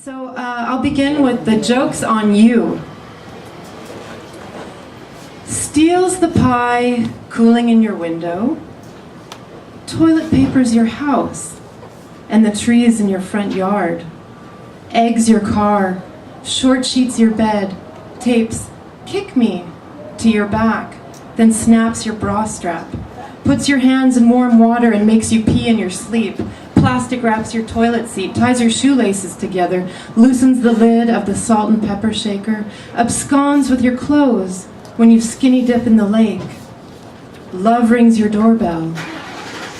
So I'll begin with the joke's on you. Steals the pie cooling in your window, toilet papers your house and the trees in your front yard, eggs your car, short sheets your bed, tapes "kick me" to your back, then snaps your bra strap, puts your hands in warm water and makes you pee in your sleep, plastic wraps your toilet seat, ties your shoelaces together, loosens the lid of the salt and pepper shaker, absconds with your clothes when you skinny dip in the lake. Love rings your doorbell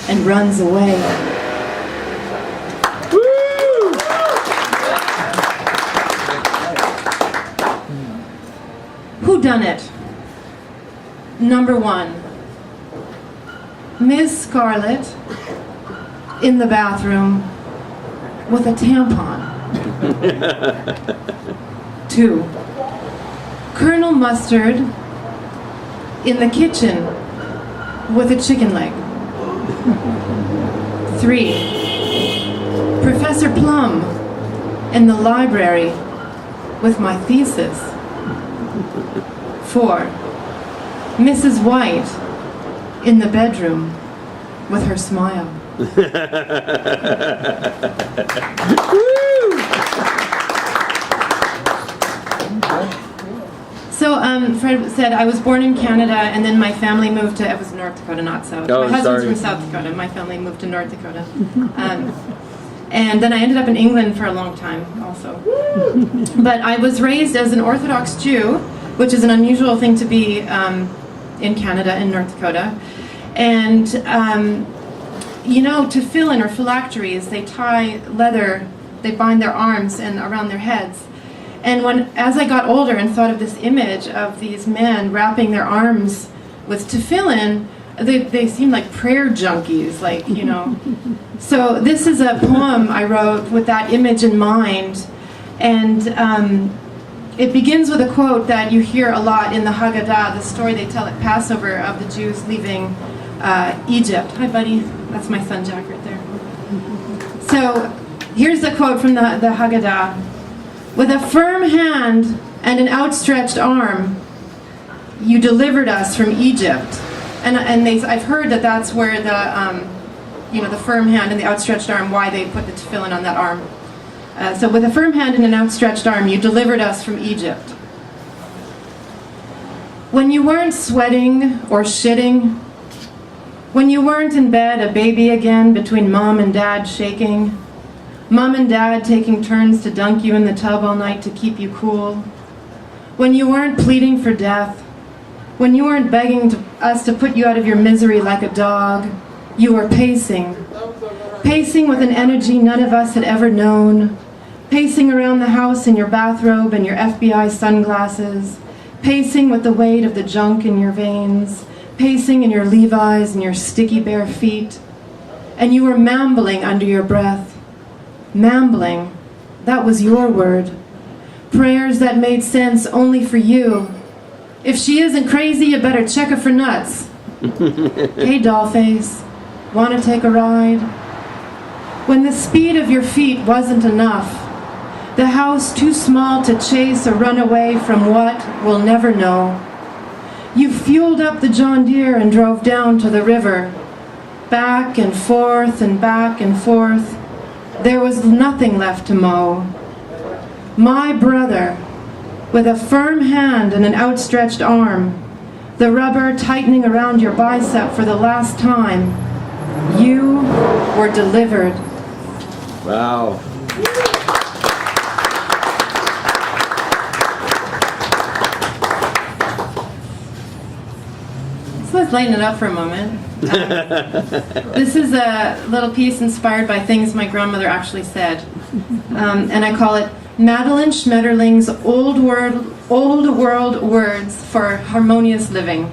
and runs away. Who done it? Number 1. Ms. Scarlet in the bathroom with a tampon. 2. Colonel Mustard in the kitchen with a chicken leg. 3. Professor Plum in the library with my thesis. 4. Mrs. White in the bedroom with her smile. So Fred said, I was born in Canada and then my family moved to, it was North Dakota, not South. Oh, my husband's from South Dakota. My family moved to North Dakota. And then I ended up in England for a long time also. But I was raised as an Orthodox Jew, which is an unusual thing to be in Canada and North Dakota. And you know, tefillin or phylacteries, they tie leather, they bind their arms and around their heads. And as I got older and thought of this image of these men wrapping their arms with tefillin, they seemed like prayer junkies, like, you know. So this is a poem I wrote with that image in mind. And it begins with a quote that you hear a lot in the Haggadah, the story they tell at Passover of the Jews leaving Egypt. Hi, buddy. That's my son, Jack, right there. So here's the quote from the Haggadah. With a firm hand and an outstretched arm, you delivered us from Egypt. And I've heard that that's where the firm hand and the outstretched arm, why they put the tefillin on that arm. So with a firm hand and an outstretched arm, you delivered us from Egypt. When you weren't sweating or shitting, when you weren't in bed a baby again between mom and dad shaking, mom and dad taking turns to dunk you in the tub all night to keep you cool, when you weren't pleading for death, when you weren't begging us to put you out of your misery like a dog, you were pacing with an energy none of us had ever known, pacing around the house in your bathrobe and your FBI sunglasses, pacing with the weight of the junk in your veins, pacing in your Levi's and your sticky bare feet. And you were mambling under your breath. Mambling, that was your word. Prayers that made sense only for you. If she isn't crazy, you better check her for nuts. Hey, dollface, wanna take a ride? When the speed of your feet wasn't enough, the house too small to chase or run away from what we'll never know, you fueled up the John Deere and drove down to the river. Back and forth and back and forth. There was nothing left to mow. My brother, with a firm hand and an outstretched arm, the rubber tightening around your bicep for the last time, you were delivered. Wow. So let's lighten it up for a moment. This is a little piece inspired by things my grandmother actually said. And I call it Madeline Schmetterling's Old World Words for Harmonious Living.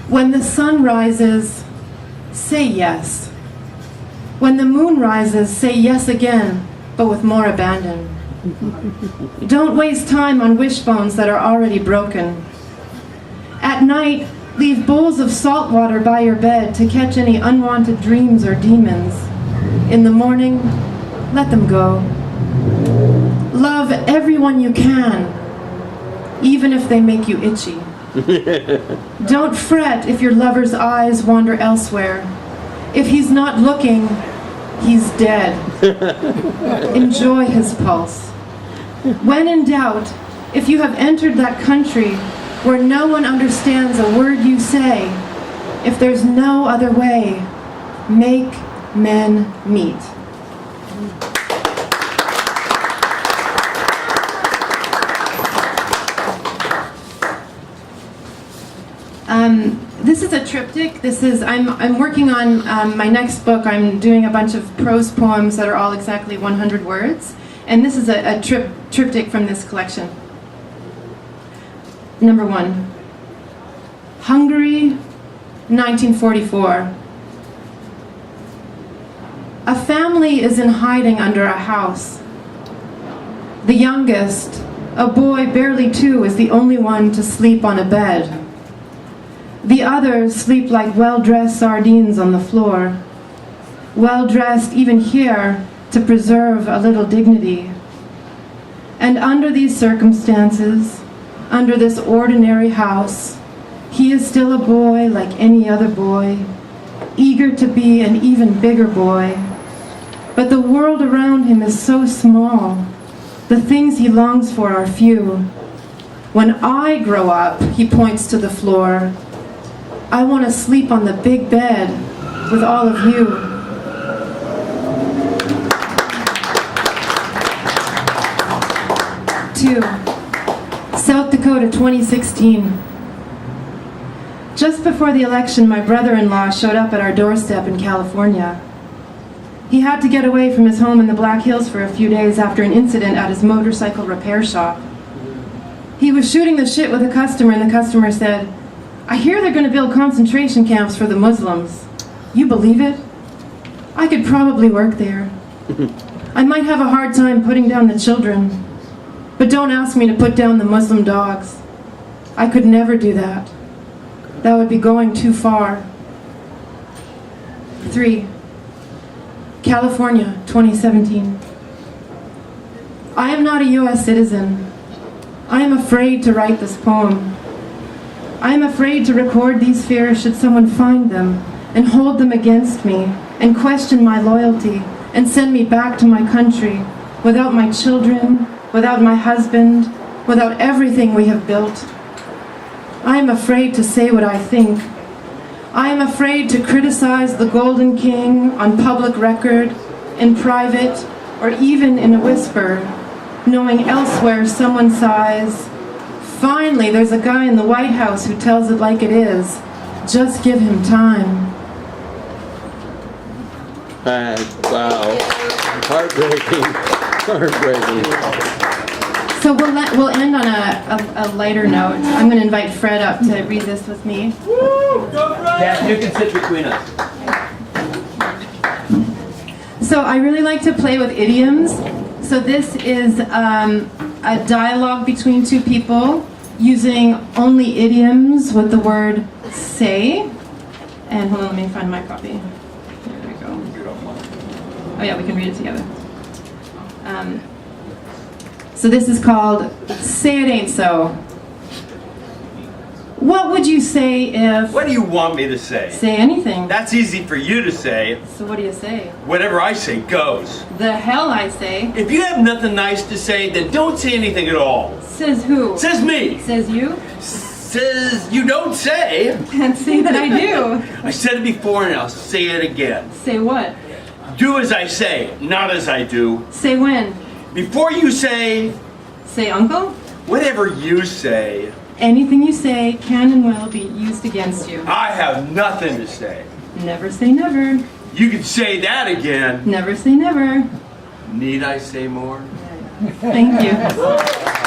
When the sun rises, say yes. When the moon rises, say yes again, but with more abandon. Don't waste time on wishbones that are already broken. At night, leave bowls of salt water by your bed to catch any unwanted dreams or demons. In the morning, let them go. Love everyone you can, even if they make you itchy. Don't fret if your lover's eyes wander elsewhere. If he's not looking, he's dead. Enjoy his pulse. When in doubt, if you have entered that country where no one understands a word you say, if there's no other way, make men meet. This is a triptych. I'm working on my next book. I'm doing a bunch of prose poems that are all exactly 100 words. And this is a triptych from this collection. Number 1. Hungary, 1944. A family is in hiding under a house. The youngest, a boy barely 2, is the only one to sleep on a bed. The others sleep like well-dressed sardines on the floor, well-dressed even here to preserve a little dignity. And under these circumstances, under this ordinary house, he is still a boy like any other boy, eager to be an even bigger boy. But the world around him is so small. The things he longs for are few. When I grow up, he points to the floor, I want to sleep on the big bed with all of you. Two, South Dakota, 2016. Just before the election, my brother-in-law showed up at our doorstep in California. He had to get away from his home in the Black Hills for a few days after an incident at his motorcycle repair shop. He was shooting the shit with a customer, and the customer said, I hear they're going to build concentration camps for the Muslims. You believe it? I could probably work there. I might have a hard time putting down the children, but don't ask me to put down the Muslim dogs. I could never do that. That would be going too far. 3. California, 2017. I am not a U.S. citizen. I am afraid to write this poem. I am afraid to record these fears should someone find them and hold them against me and question my loyalty and send me back to my country without my children, without my husband, without everything we have built. I am afraid to say what I think. I am afraid to criticize the Golden King on public record, in private, or even in a whisper, knowing elsewhere someone sighs, finally, there's a guy in the White House who tells it like it is. Just give him time. Wow. Heartbreaking. Heartbreaking. So we'll end on a lighter note. I'm going to invite Fred up to read this with me. Yeah, you can sit between us. So I really like to play with idioms. So this is a dialogue between two people using only idioms with the word say. And hold on, let me find my copy. There we go. Oh yeah, we can read it together. So this is called Say It Ain't So. What would you say if... What do you want me to say? Say anything. That's easy for you to say. So what do you say? Whatever I say goes. The hell I say. If you have nothing nice to say, then don't say anything at all. Says who? Says me. Says you? Says you don't say. Can't say that I do. I said it before and I'll say it again. Say what? Do as I say, not as I do. Say when? Before you say... Say uncle? Whatever you say. Anything you say can and will be used against you. I have nothing to say. Never say never. You can say that again. Never say never. Need I say more? Thank you.